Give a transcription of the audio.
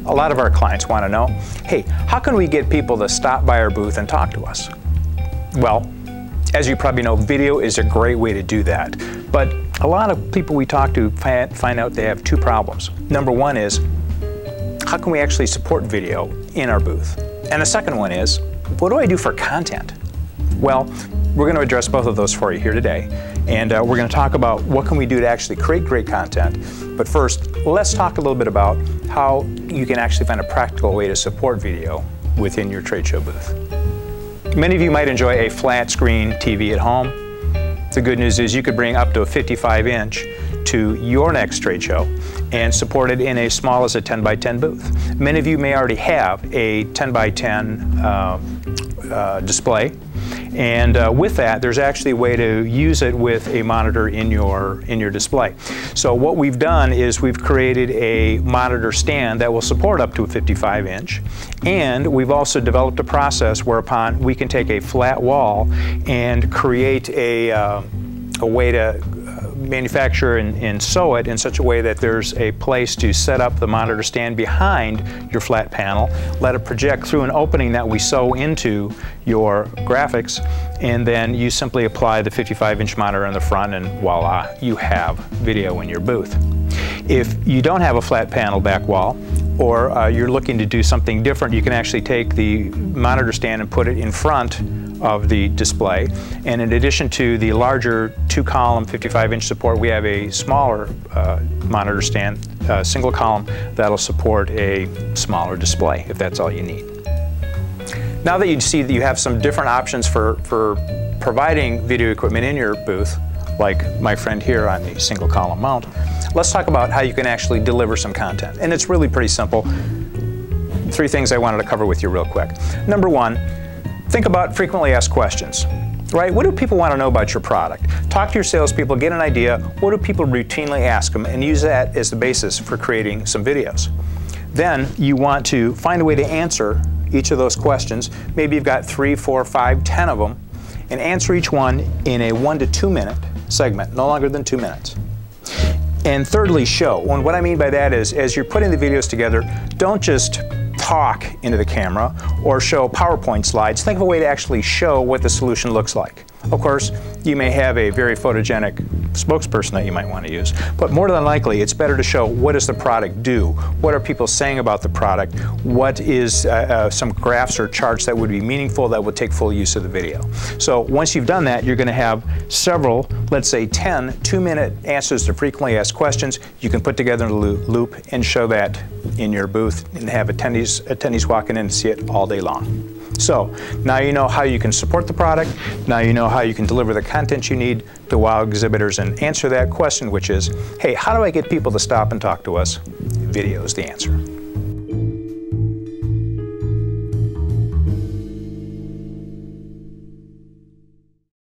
A lot of our clients want to know, hey, how can we get people to stop by our booth and talk to us? Well, as you probably know, video is a great way to do that. But a lot of people we talk to find out they have two problems. Number one is, how can we actually support video in our booth? And the second one is, what do I do for content? Well, we're going to address both of those for you here today. And we're going to talk about what can we do to actually create great content. But first, let's talk a little bit about how you can actually find a practical way to support video within your trade show booth. Many of you might enjoy a flat screen TV at home. The good news is you could bring up to a 55-inch to your next trade show and support it in as small as a 10 by 10 booth. Many of you may already have a 10 by 10 display, and with that there's actually a way to use it with a monitor in your display. So what we've done is we've created a monitor stand that will support up to a 55-inch, and we've also developed a process whereupon we can take a flat wall and create a way to manufacture and sew it in such a way that there's a place to set up the monitor stand behind your flat panel, let it project through an opening that we sew into your graphics, and then you simply apply the 55-inch monitor in the front, and voila, you have video in your booth. If you don't have a flat panel back wall, or you're looking to do something different, you can actually take the monitor stand and put it in front of the display. And in addition to the larger 2-column 55-inch support, we have a smaller monitor stand, single column, that'll support a smaller display if that's all you need. Now that you see that you have some different options for providing video equipment in your booth, like my friend here on the single column mount, let's talk about how you can actually deliver some content. And it's really pretty simple. 3 things I wanted to cover with you real quick. Number one, think about frequently asked questions, right? What do people want to know about your product? Talk to your salespeople, get an idea, what do people routinely ask them, and use that as the basis for creating some videos. Then you want to find a way to answer each of those questions. Maybe you've got 3, 4, 5, 10 of them, and answer each one in a 1 to 2 minute segment, no longer than 2 minutes. And thirdly, show. And what I mean by that is, as you're putting the videos together, don't just talk into the camera or show PowerPoint slides. Think of a way to actually show what the solution looks like. Of course, you may have a very photogenic spokesperson that you might want to use, but more than likely it's better to show what does the product do, what are people saying about the product, what is some graphs or charts that would be meaningful that would take full use of the video. So once you've done that, you're going to have several, let's say 10 2-minute answers to frequently asked questions you can put together in a loop and show that in your booth and have attendees walking in and see it all day long. So now you know how you can support the product, now you know how you can deliver the content you need to wow exhibitors and answer that question, which is, hey, how do I get people to stop and talk to us? Video is the answer.